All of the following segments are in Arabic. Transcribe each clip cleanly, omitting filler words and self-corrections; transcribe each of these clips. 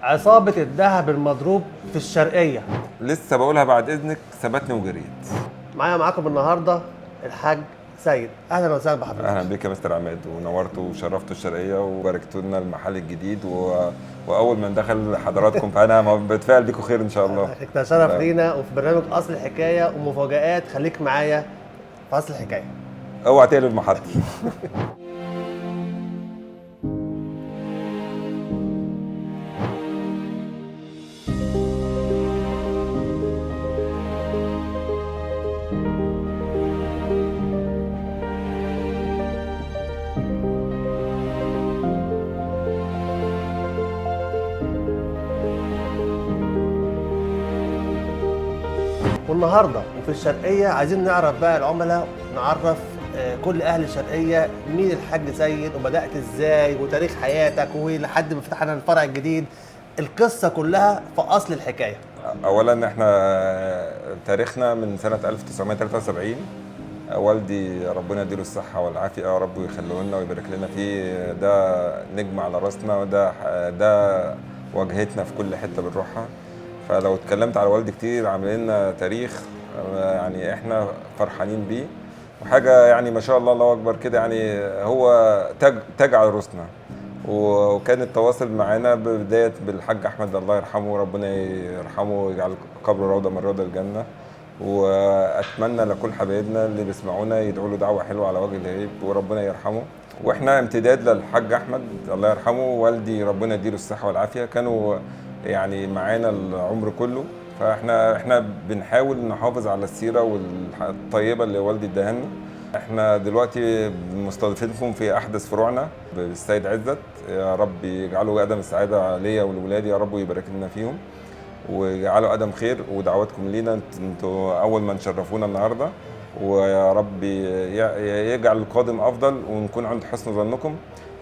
عصابة الذهب المضروب في الشرقية. لسه بقولها بعد اذنك، ثبتني وجريت. معاكم النهارده الحاج سيد. اهلا وسهلا بحضرتك. اهلا بيك يا مستر عماد، ونورتوا وشرفتوا الشرقيه وباركتوا لنا المحل الجديد واول ما دخل حضراتكم فانا بتفائل بيكم خير ان شاء الله. ده شرف لينا، وفي برنامج اصل الحكايه ومفاجآت. خليك معايا في اصل الحكايه. اوعى تقلب المحط. والنهارده وفي الشرقيه عايزين نعرف بقى العملاء، نعرف كل اهل الشرقيه مين الحاج سيد، وبدات ازاي، وتاريخ حياتك، ولحد ما فتحنا الفرع الجديد. القصه كلها في اصل الحكايه. اولا احنا تاريخنا من سنه 1973. والدي ربنا يديله الصحه والعافيه يا رب، ويخليه لنا ويبارك لنا فيه. ده نجم على راسنا، وده واجهتنا في كل حته بنروحها. فلو اتكلمت على والدي كتير، عامل لنا تاريخ يعني احنا فرحانين بيه، وحاجه يعني ما شاء الله الله اكبر كده. يعني هو تاج على راسنا. وكان التواصل معانا ببدايه بالحاج احمد الله يرحمه، ربنا يرحمه ويجعل قبره روضه من رياض الجنه. واتمنى لكل حبايبنا اللي بيسمعونا يدعوا له دعوه حلوه على وجه الغيب وربنا يرحمه. واحنا امتداد للحاج احمد الله يرحمه. والدي ربنا يديله الصحه والعافيه، كانوا يعني معانا العمر كله. فاحنا بنحاول نحافظ على السيره والطيبه اللي والدي اداها لنا. احنا دلوقتي مستضيفينكم في احدث فروعنا بالسيد عزت. يا رب يجعله قدم السعاده ليا ولولادي يا رب، ويبارك لنا فيهم ويجعله قدم خير. ودعواتكم لينا، انتوا اول ما نشرفونا النهارده، ويا رب يجعل القادم افضل ونكون عند حسن ظنكم.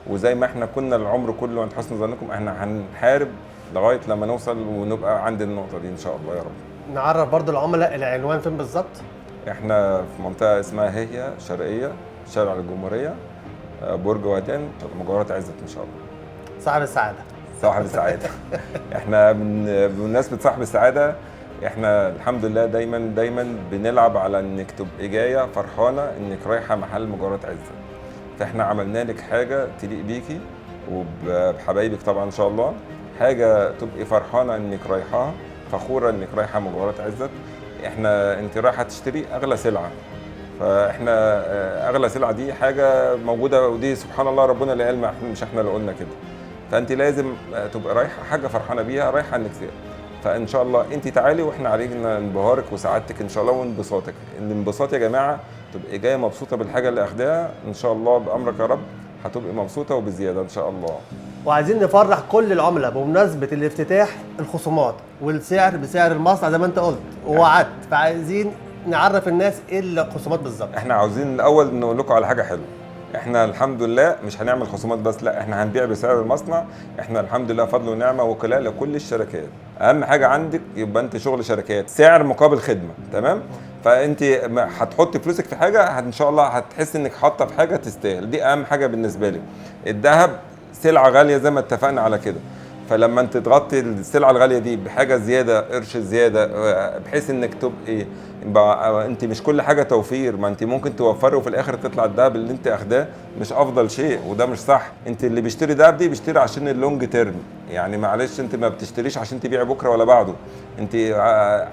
وزي ما احنا كنا العمر كله عند حسن ظنكم، احنا هنحارب لغايه لما نوصل ونبقى عند النقطه دي ان شاء الله يا رب. نعرف برضو العملاء العنوان فين بالظبط. احنا في منطقه اسمها هي شرقيه، شارع الجمهوريه، برج وهدان، مجاورة عزت ان شاء الله. صاحب السعاده. صاحب السعاده. احنا بمناسبه صاحب السعاده، احنا الحمد لله دايما بنلعب على انك تبقي جايه فرحانه انك رايحه محل مجاورة عزت. فاحنا عملنا لك حاجه تليق بيكي وبحبايبك طبعا ان شاء الله. حاجه تبقي فرحانه انك رايحاها، فخوره انك رايحه مجاورة عزت. انت رايحه تشتري اغلى سلعه. فاحنا اغلى سلعه دي حاجه موجوده، ودي سبحان الله ربنا اللي قال، مش احنا اللي قلنا كده. فانت لازم تبقى رايحه حاجه فرحانه بيها، رايحه انك فان شاء الله انت تعالي، واحنا علينا انبهارك وسعادتك ان شاء الله وانبساطك. الانبساط يا جماعه تبقي جايه مبسوطه بالحاجه اللي اخداها ان شاء الله بامرك يا رب، هتبقي مبسوطه وبزياده ان شاء الله. وعايزين نفرح كل العملاء بمناسبه الافتتاح، الخصومات والسعر بسعر المصنع زي ما انت قلت ووعدت. فعايزين نعرف الناس ايه الخصومات بالظبط. احنا عاوزين الاول نقول لكم على حاجه حلوه. احنا الحمد لله مش هنعمل خصومات بس، لا احنا هنبيع بسعر المصنع. احنا الحمد لله فضل ونعمه وكلاء لكل الشركات. اهم حاجه عندك يبقى انت شغل شركات، سعر مقابل خدمه، تمام؟ فانت هتحطي فلوسك في حاجه ان شاء الله هتحس انك حاطه في حاجه تستاهل. دي اهم حاجه بالنسبه لي. الذهب سلعه غاليه زي ما اتفقنا على كده. فلما انت تغطي السلعه الغاليه دي بحاجه زياده، قرش زياده، بحيث انك تبقي انت مش كل حاجه توفير. ما انت ممكن توفري وفي الاخر تطلع الدهب اللي انت اخداه مش افضل شيء، وده مش صح. انت اللي بيشتري دهب دي بيشتري عشان اللونج تيرم. يعني معلش، انت ما بتشتريش عشان تبيع بكره ولا بعده. انت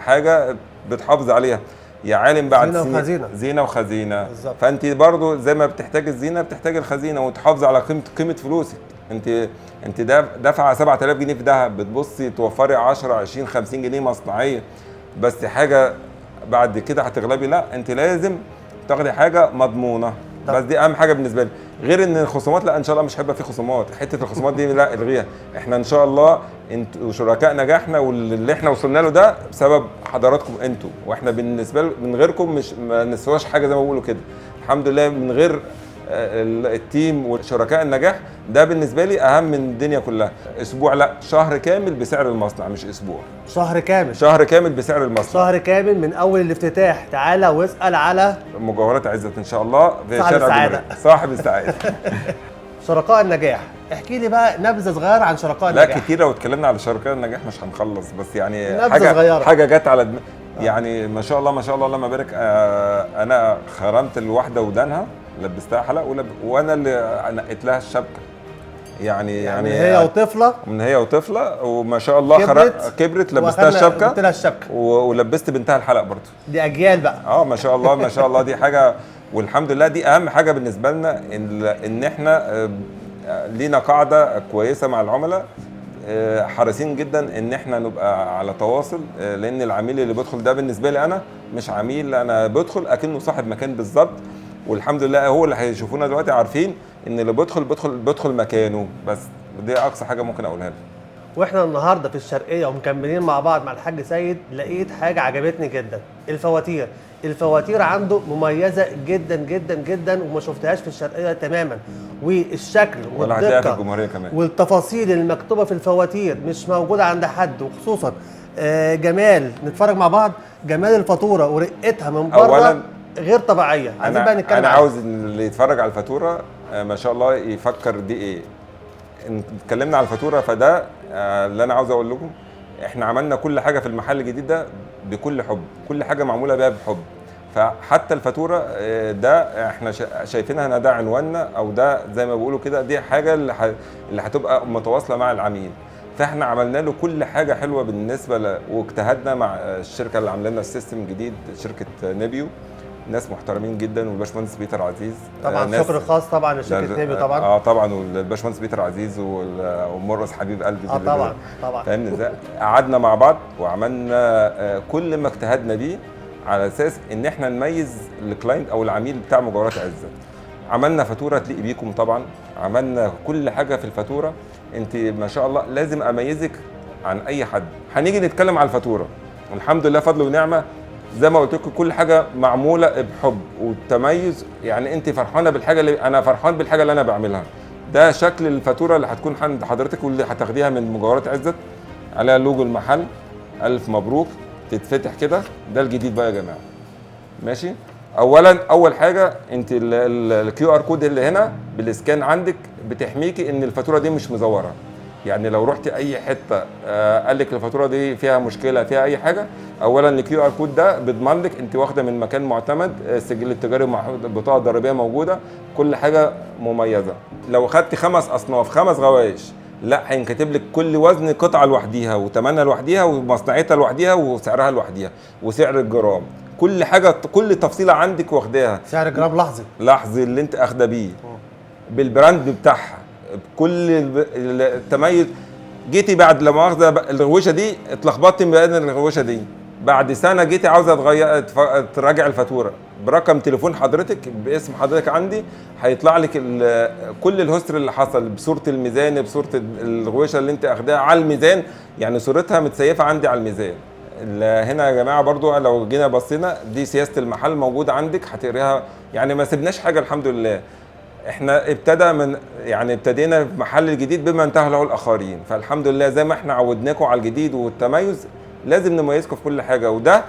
حاجه بتحافظ عليها يا عالم بعد زينه وخزينه. زينه وخزينه بالظبط. فانت برضو زي ما بتحتاج الزينه بتحتاج الخزينه، وتحافظ على قيمه فلوسك. انت دافعه 7000 جنيه في دهب، بتبصي توفري 10 20 50 جنيه مصنعيه. بس حاجه بعد كده هتغلبي، لا انت لازم تاخدي حاجه مضمونه. بس دي اهم حاجه بالنسبه لي. غير ان الخصومات، لا ان شاء الله مش هيبقى في خصومات. حته الخصومات دي لا الغيها. احنا ان شاء الله انتوا شركاء نجاحنا، واللي احنا وصلنا له ده بسبب حضراتكم انتوا. واحنا بالنسبه من غيركم مش ما نسواش حاجه زي ما بيقولوا كده. الحمد لله من غير التيم وشركاء النجاح ده بالنسبه لي اهم من الدنيا كلها. اسبوع لا، شهر كامل بسعر المصنع، مش اسبوع. شهر كامل. شهر كامل بسعر المصنع. شهر كامل من اول الافتتاح. تعالى واسال على مجاورة عزت ان شاء الله في صاحب شارع السعادة. صاحب السعاده. شركاء النجاح. احكي لي بقى نبذه صغيره عن شركاء لا النجاح. كتير، لو اتكلمنا على شركاء النجاح مش هنخلص، بس يعني نبذة صغيرة. حاجه جت على يعني ما شاء الله ما شاء الله اللهم بارك. انا خرمت الواحده ودانها، لبستها حلق وانا اللي نقيت لها الشبكه. يعني هي وطفله، من هي وطفله، وما شاء الله كبرت لبستها الشبكه، قلت لها الشبكه ولبست بنتها الحلق برضه. دي اجيال بقى. ما شاء الله ما شاء الله. دي حاجه، والحمد لله دي اهم حاجه بالنسبه لنا، ان احنا لينا قاعده كويسه مع العملاء، حريصين جدا ان احنا نبقى على تواصل، لان العميل اللي بيدخل ده بالنسبه لي انا مش عميل، انا بدخل اكنه صاحب مكان بالظبط. والحمد لله هو اللي هيشوفونا دلوقتي عارفين ان اللي بدخل مكانه. بس دي اقصى حاجه ممكن اقولها لك. واحنا النهارده في الشرقيه ومكملين مع بعض مع الحاج سيد، لقيت حاجه عجبتني جدا، الفواتير عنده مميزه جدا جدا جدا، وما شفتهاش في الشرقيه تماما. والشكل ولا هتلاقيها في والدقه الجمهوريه كمان، والتفاصيل المكتوبه في الفواتير مش موجوده عند حد. وخصوصا جمال، نتفرج مع بعض جمال الفاتوره ورقتها من بره غير طبيعيه. عايزين بقى نتكلم انا عاوز اللي يتفرج على الفاتوره ما شاء الله يفكر دي ايه. اتكلمنا على الفاتوره، فده اللي انا عاوز اقول لكم، احنا عملنا كل حاجه في المحل الجديد ده بكل حب، كل حاجه معموله بيها بحب. فحتى الفاتوره ده احنا شايفينها ان ده عنواننا، او ده زي ما بيقولوا كده دي حاجه اللي هتبقى متواصله مع العميل. فاحنا عملنا له كل حاجه حلوه بالنسبه واجتهدنا مع الشركه اللي عامله لنا السيستم الجديد، شركه نيبيو، ناس محترمين جدا، والباشمهندس بيتر عزيز طبعا. شكر خاص طبعا لشركه نيبيو طبعا. طبعا، والباشمهندس بيتر عزيز ومرس حبيب قلبي. طبعا فاهمني ازاي؟ قعدنا مع بعض وعملنا كل ما اجتهدنا بيه على اساس ان احنا نميز الكلاينت او العميل بتاع مجوهرات عزت. عملنا فاتوره تليق بيكم طبعا، عملنا كل حاجه في الفاتوره. انت ما شاء الله لازم اميزك عن اي حد. هنيجي نتكلم على الفاتوره، والحمد لله فضل ونعمه زي ما قلت لكم كل حاجه معموله بحب والتميز. يعني انت فرحانه بالحاجه اللي انا فرحان بالحاجه اللي انا بعملها. ده شكل الفاتوره اللي هتكون عند حضرتك واللي هتاخديها من مجوهرات عزت، عليها لوجو المحل، الف مبروك، تتفتح كده. ده الجديد بقى يا جماعه، ماشي. اول حاجه انت الكيو ار كود اللي هنا بالاسكان عندك بتحميكي ان الفاتوره دي مش مزوره. يعني لو رحتي اي حته قال لك الفاتوره دي فيها مشكله فيها اي حاجه، اولا الكيو ار كود ده بيضمن لك انت واخده من مكان معتمد، السجل التجاري البطاقه الضريبيه موجوده، كل حاجه مميزه. لو خدتي 5 اصناف 5 غوايش، لا هينكتب لك كل وزن قطعه لوحديها وثمنها لوحديها ومصنعيتها لوحديها وسعرها لوحديها وسعر الجرام، كل حاجه كل تفصيله عندك واخداها. سعر الجرام لحظي اللي انت اخده بيه بالبراند بتاعها بكل التميز. جيتي بعد لما واخده الغويشه دي اتلخبطتي بين الغويشه دي، بعد سنه جيتي عاوزه تراجع الفاتوره برقم تليفون حضرتك باسم حضرتك عندي، هيطلع لك كل الهستري اللي حصل بصوره الميزان، بصوره الغويشه اللي انت اخداها على الميزان، يعني صورتها متسيفه عندي على الميزان. هنا يا جماعه برضو لو جينا بصينا دي سياسه المحل موجوده عندك هتقريها. يعني ما سيبناش حاجه الحمد لله. احنا ابتدينا في محل الجديد بما انتهى له الاخرين، فالحمد لله زي ما احنا عودناكم على الجديد والتميز لازم نميزكم في كل حاجه. وده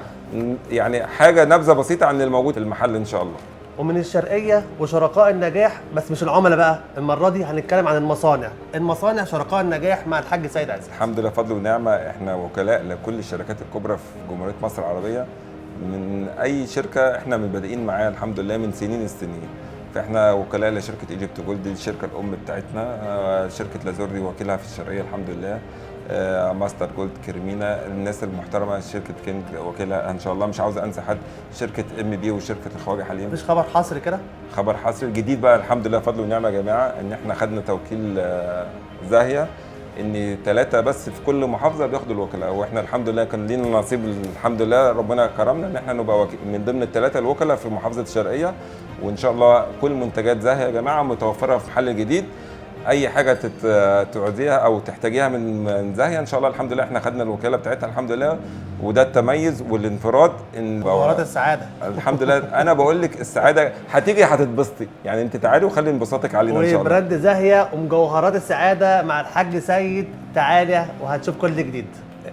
يعني حاجه نبذه بسيطه عن الموجود في المحل ان شاء الله. ومن الشرقيه وشركاء النجاح، بس مش العملاء بقى، المره دي هنتكلم عن المصانع شركاء النجاح مع الحاج سيد عزت. الحمد لله فضل ونعمه، احنا وكلاء لكل الشركات الكبرى في جمهوريه مصر العربيه. من اي شركه احنا مبادئين معاها الحمد لله من سنين السنين. فاحنا وكلاء لشركه ايجيبت جولد، دي الشركه الام بتاعتنا. شركه لازوري وكيلها في الشرقيه الحمد لله. ماستر جولد كريمينا، الناس المحترمه، شركه كينج وكيلها ان شاء الله، مش عاوز انسى حد، شركه ام بي وشركه الخواجه حليم. مفيش خبر حصري كده؟ خبر حصري جديد بقى الحمد لله فضل ونعمه يا جماعه، ان احنا خدنا توكيل زاهيه، ان 3 بس في كل محافظه بياخدوا الوكلاء، واحنا الحمد لله كان لينا نصيب الحمد لله، ربنا كرمنا ان احنا نبقى من ضمن ال3 الوكلاء في محافظه الشرقيه. وان شاء الله كل منتجات زاهيه يا جماعه متوفره في محل جديد. اي حاجه تعوزيها او تحتاجيها من زاهيه ان شاء الله الحمد لله احنا خدنا الوكاله بتاعتها الحمد لله. وده التميز والانفراد، ان مجوهرات السعاده الحمد لله. انا بقول لك السعاده هتيجي هتتبسطي، يعني انت تعالي وخلي انبساطك علينا ان شاء الله. وبراند زاهيه ومجوهرات السعاده مع الحاج سيد، تعالى وهتشوف كل جديد.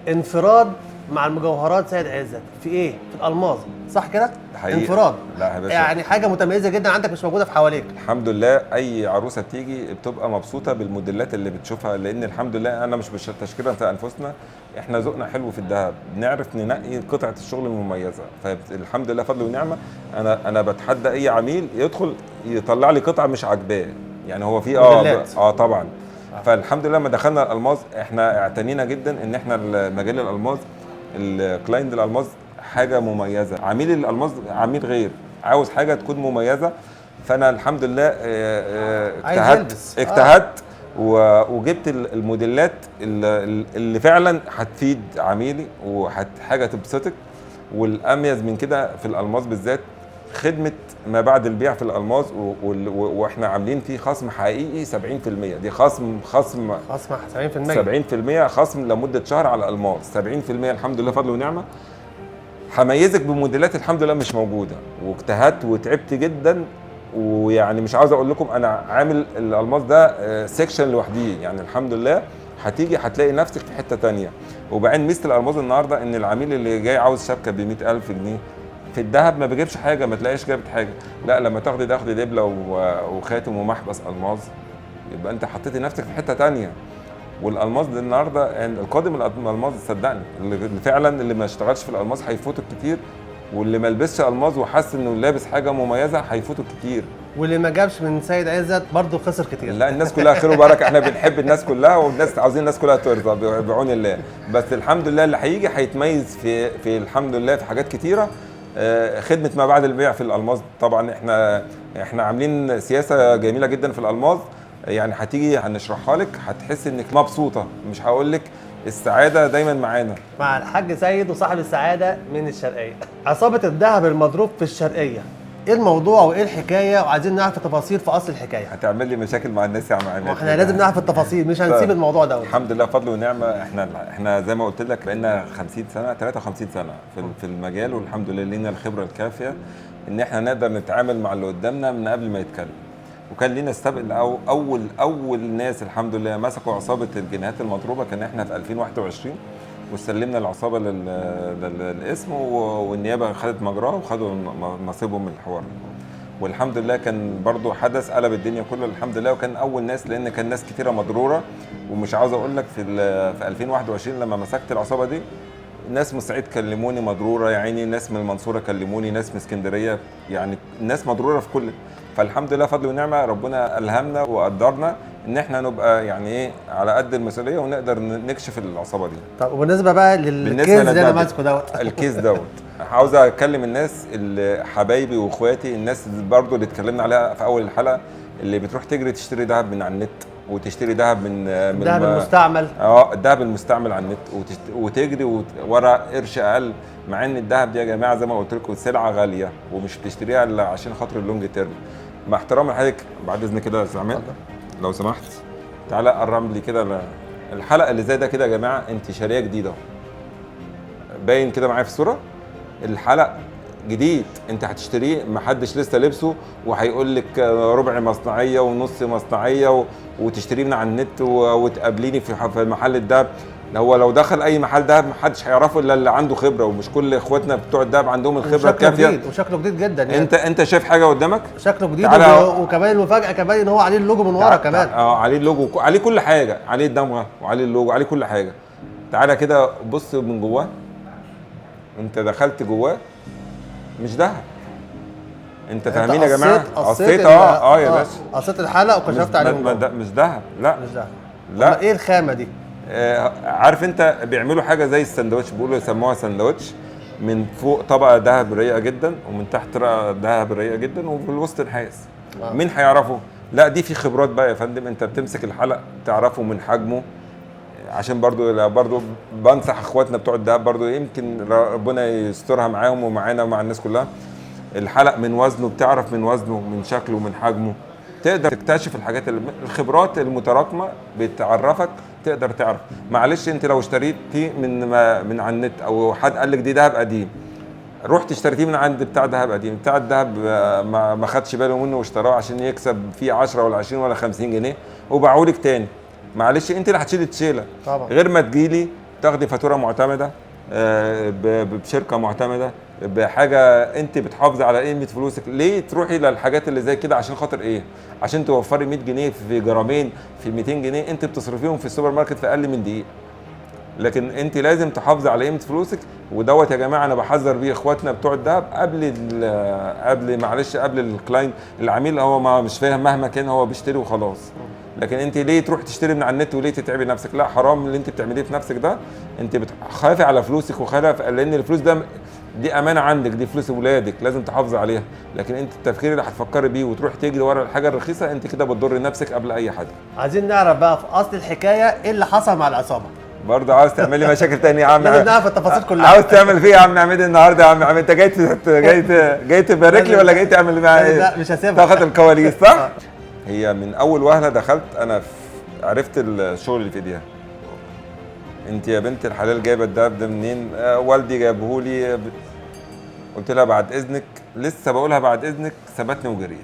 انفراد مع المجوهرات سيد عزت في ايه؟ في الالماظ، صح كده؟ حقيقي. انفراد. لا يا باشا، يعني حاجه متميزه جدا عندك مش موجوده في حواليك. الحمد لله اي عروسه بتيجي بتبقى مبسوطه بالموديلات اللي بتشوفها، لان الحمد لله انا مش تشكيله انفسنا، احنا ذوقنا حلو في الذهب، بنعرف ننقي قطعه الشغل المميزه، فالحمد لله فضل ونعمه. انا بتحدى اي عميل يدخل يطلع لي قطعه مش عاجباه، يعني هو في موديلات. طبعا. فالحمد لله لما دخلنا الالماظ احنا اعتنينا جدا ان احنا مجال الالماظ، الكلاينت الالماظ حاجه مميزه، عميل الالماظ عميل غير عاوز حاجه تكون مميزه. فانا الحمد لله اجتهدت وجبت الموديلات اللي فعلا هتفيد عميلي وحاجه تبسطك. والاميز من كده في الالماظ بالذات خدمه ما بعد البيع في الالماظ، واحنا عاملين فيه خصم حقيقي 70%، دي خصم 70% خصم لمده شهر على الالماظ، 70% الحمد لله فضل ونعمه. هميزك بموديلات الحمد لله مش موجوده، واجتهدت وتعبت جدا، ويعني مش عاوز اقول لكم انا عامل الالماظ ده سيكشن لوحديه، يعني الحمد لله هتيجي هتلاقي نفسك في حته ثانيه. وبعدين ميزه الالماظ النهارده ان العميل اللي جاي عاوز شبكه ب 100,000 جنيه في الذهب ما بيجيبش حاجه، ما تلاقيش جابت حاجه، لا لما تاخدي دبله وخاتم ومحبس الماظ يبقى انت حطيتي نفسك في حته ثانيه. والالماظ ده النهارده يعني القادم الالماظ صدقني اللي فعلا اللي ما اشتغلش في الالماظ هيفوتك كتير، واللي ما لبسش الماظ وحس انه لابس حاجه مميزه هيفوتك كتير، واللي ما جابش من سيد عزت برضه خسر كتير. لا الناس كلها خير وبركه، احنا بنحب الناس كلها والناس عاوزين الناس كلها ترضى بعون الله. بس الحمد لله اللي هيجي هيتميز في الحمد لله في حاجات كتيره. خدمه ما بعد البيع في الالماظ طبعا احنا عاملين سياسه جميله جدا في الالماظ، يعني هتيجي هنشرحها لك هتحس انك مبسوطه، مش هقول لك السعاده دايما معانا. مع الحاج سيد وصاحب السعاده من الشرقيه. عصابه الذهب المضروب في الشرقيه، ايه الموضوع وايه الحكايه؟ وعايزين نعرف التفاصيل في اصل الحكايه. هتعمل لي مشاكل مع الناس يا عم عماد. واحنا لازم نعرف التفاصيل، مش هنسيب الموضوع ده. الحمد لله فضل ونعمه، احنا زي ما قلت لك بقينا 50 سنه 53 سنه في المجال، والحمد لله لينا الخبره الكافيه ان احنا نقدر نتعامل مع اللي قدامنا من قبل ما يتكلم. وكان لينا السبق اول ناس الحمد لله مسكوا عصابه الجنيهات المضروبه كان احنا في 2021، وسلمنا العصابه للاسم، والنيابه خدت مجراها وخدوا نصيبهم من الحوار. والحمد لله كان برضو حدث قلب الدنيا كله الحمد لله، وكان اول ناس، لان كان ناس كتيره مضروره. ومش عاوز اقول لك في 2021 لما مسكت العصابه دي ناس من الصعيد كلموني مضروره يا عيني، ناس من المنصوره كلموني، ناس من اسكندريه، يعني الناس مضروره في كل. فالحمد لله فضل ونعمه ربنا الهمنا وقدرنا ان احنا نبقى يعني ايه على قد المسؤوليه ونقدر نكشف العصابه دي. طب وبالنسبه بقى للكيس اللي انا ماسكه الكيس عاوز اكلم الناس اللي حبايبي واخواتي، الناس برضو اللي اتكلمنا عليها في اول الحلقه، اللي بتروح تجري تشتري ذهب من على النت وتشتري ذهب من الذهب المستعمل. الذهب المستعمل على النت وتجري ورا قرش اقل، مع ان الذهب دي يا جماعه زي ما قلت لكم سلعه غاليه ومش بتشتريها الا عشان خاطر اللونج تيرم. مع احترامي لحضرتك بعد اذنك كده يا استاذ عماد لو سمحت تعالى قرب لي كده الحلقه اللي زي ده كده يا جماعه، انت شاريه جديده باين كده معايا في الصوره، الحلق جديد انت هتشتريه محدش لسه لبسه، وهيقول لك ربع مصنعيه ونص مصنعيه وتشتريه من على النت وتقابليني في محل الدهب. هو لو دخل اي محل دهب محدش هيعرفه الا اللي عنده خبره، ومش كل اخواتنا بتوع الدهب عندهم الخبره الكافيه. وشكله جديد جدا يعني. انت شايف حاجه قدامك شكله جديد وكمان المفاجاه كمان ان هو عليه اللوجو من ورا كمان. عليه اللوجو، عليه كل حاجه، عليه الدمغه وعليه اللوجو، عليه كل حاجه. تعالى كده بص من جواه، انت دخلت جواه مش دهب. انت فاهمين يا جماعه؟ قصيت يا باشا قصيت الحلقه وكشفت عليه مش دهب. لا مش دهب. لا ايه الخامه دي؟ عارف انت بيعملوا حاجه زي السندوتش، بيقولوا يسموها سندوتش، من فوق طبقه دهب رقيقه جدا ومن تحت دهب رقيقه جدا وفي الوسط نحاس. مين هيعرفه؟ لا دي في خبرات بقى يا فندم، انت بتمسك الحلق تعرفه من حجمه، عشان برضو بنصح اخواتنا بتوع الدهب برضو يمكن ربنا يسترها معاهم ومعانا ومع الناس كلها. الحلق من وزنه بتعرف من وزنه من شكله من حجمه، تقدر تكتشف الحاجات الخبرات المتراكمه بتعرفك، تقدر تعرف. معلش انت لو اشتريتي من على النت او حد قال لك دي دهب قديم، رحت اشتريتيه من عند بتاع دهب قديم، بتاع الدهب ما خدش باله منه واشتراه عشان يكسب فيه 10 ولا 20 ولا 50 جنيه وباعوا لك تاني. معلش انت اللي هتشيلي الشيله، طبعا. غير ما تجيلي تاخدي فاتوره معتمده بشركه معتمده، بحاجه انت بتحافظي على قيمه فلوسك. ليه تروحي للحاجات اللي زي كده؟ عشان خاطر ايه؟ عشان توفري 100 جنيه في جرامين في 200 جنيه انت بتصرفيهم في السوبر ماركت في اقل من دقيقه. لكن انت لازم تحافظي على قيمه فلوسك. ودوت يا جماعه انا بحذر بيه اخواتنا بتوع الذهب قبل الكلاينت، العميل هو ما مش فاهم مهما كان، هو بيشتري وخلاص. لكن انت ليه تروح تشتري من على النت وليه تتعبي نفسك؟ لا، حرام اللي انت بتعمليه في نفسك ده. انت بتخافي على فلوسك وخافي، لان الفلوس ده دي امانه عندك، دي فلوس ولادك لازم تحافظي عليها. لكن انت التفكير اللي هتفكري بيه وتروح تجري ورا الحاجه الرخيصه، انت كده بتضر نفسك قبل اي حاجه. عايزين نعرف بقى في اصل الحكايه ايه اللي حصل مع العصابه. برضه عاوز تعملي مشاكل تاني يا عم؟ لازم نعرف التفاصيل كلها. عاوز تعمل فيه يا عم عماد النهارده؟ يا عم عماد انت جاي تبارك لي ولا جاي تعمل معايا ايه؟ لا مش هسيبها. تاخد الكواليس صح؟ هي من اول وهله دخلت انا عرفت الشغل اللي في ايديها. انت يا بنت الحلال جايبه الدهب ده منين؟ والدي جابهولي. قلت لها بعد اذنك، لسه بقولها بعد اذنك، ثبتني وجريت.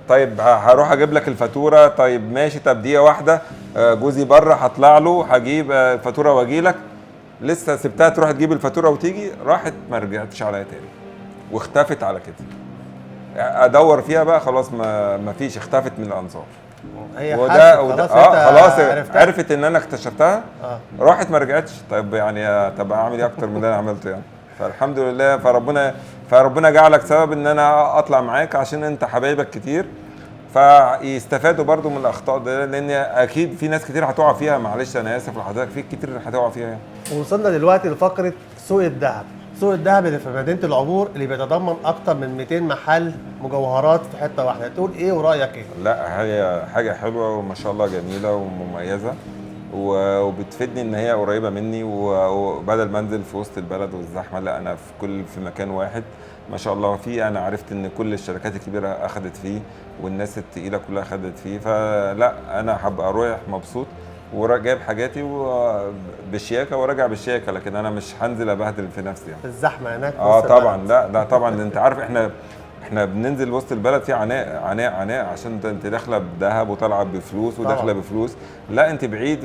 طيب هروح اجيب لك الفاتوره. طيب ماشي، طب دقيقه واحده، جوزي بره هطلع له هجيب الفاتوره واجي لك. لسه سبتها تروح تجيب الفاتوره وتيجي، راحت ما رجعتش عليا تاني واختفت على كده. ادور فيها بقى خلاص ما فيش، اختفت من الانظار. هي وده خلاص خلاص عرفت ان انا اكتشفتها. راحت ما رجعتش. طيب يعني طب اعمل ايه اكتر من اللي انا عملته يعني؟ فالحمد لله، فربنا جعلك سبب ان انا اطلع معاك عشان انت حبايبك كتير، فيستفادوا برضو من الاخطاء ده، لان اكيد في ناس كتير هتقع فيها. معلش انا اسف لحضرتك، في كتير هتقع فيها يعني. وصلنا دلوقتي لفقره سوق الذهب. سوق الذهب اللي في مدينه العبور اللي بيتضمن اكتر من 200 محل مجوهرات في حته واحده، تقول ايه ورايك ايه؟ لا، هي حاجه حلوه وما شاء الله جميله ومميزه، وبتفيدني ان هي قريبه مني، وبدل ما انزل في وسط البلد والزحمه، لا انا في مكان واحد ما شاء الله فيه. انا عرفت ان كل الشركات الكبيره اخذت فيه والناس التقيله كلها اخذت فيه، فلا انا هبقى رايح مبسوط وجايب حاجاتي بالشياكه وراجع بالشياكه. لكن انا مش هنزل ابهدل في نفسي يعني. الزحمه هناك طبعا. لا طبعا انت عارف احنا بننزل وسط البلد في عناء عناء عناء، عشان انت داخله بذهب وطالعه بفلوس وداخله بفلوس. لا انت بعيد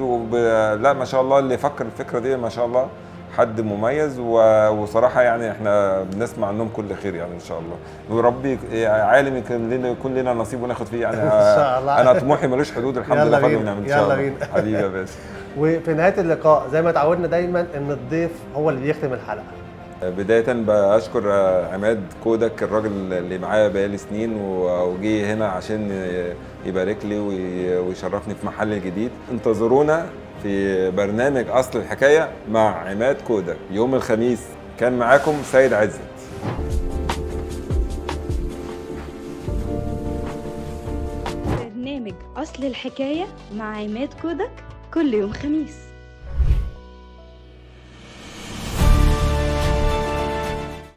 لا ما شاء الله اللي فكر الفكره دي ما شاء الله حد مميز، وصراحه يعني احنا بنسمع عنهم كل خير يعني ان شاء الله. وربي عالم يكون لنا نصيب وناخد فيه يعني. ان شاء الله. انا طموحي ملوش حدود الحمد لله، فضل ونعم ان شاء الله. يلا بينا حبيبي يا باشا. وفي نهايه اللقاء زي ما اتعودنا دايما ان الضيف هو اللي بيختم الحلقه. بداية بشكر عماد كودك، الراجل اللي معايا بقالي سنين وجي هنا عشان يبارك لي ويشرفني في محل جديد. انتظرونا في برنامج أصل الحكاية مع عماد كودك يوم الخميس. كان معاكم سيد عزت. برنامج أصل الحكاية مع عماد كودك كل يوم خميس.